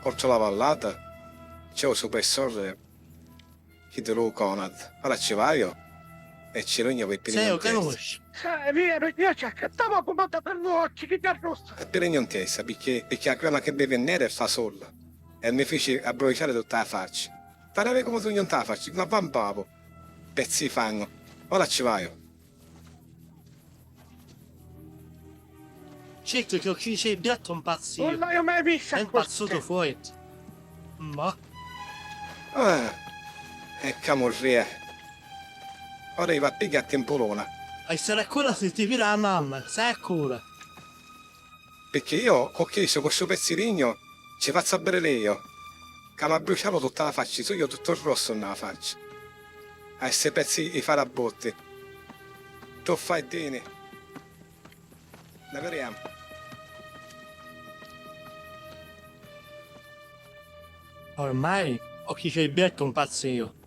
oltre la vallata, c'è un supersore che te lo Conad. Ora ci vai io e ci regno per Sei o Pirignontiesa. conosci? Vero, io ci accattavo comanda per gli occhi, che ti arrosto. Per Pirignontiesa, perché la crema che beve nera fa sola. E mi fece abbruciare tutta la faccia. Pareva come tu non te la faccia, ma vampavo. Pezzi di fango. Ora ci vai io. Certo che occhi cerbiatto un pazzio. Non l'ho mai vista È impazzuto fuori. Ma E camorria. Ora io va a pigliare tempolona. essere ancora se ti vira la mamma, sai ancora. Perché io ho chiesto questo pezzirigno ci faccio a bere io. Che mi ha bruciato tutta la faccia, so io tutto rosso nella faccia. A questi pezzi di farabotti. Tu fai bene. Ne vediamo. Ormai occhi cerbiatto un pazzio.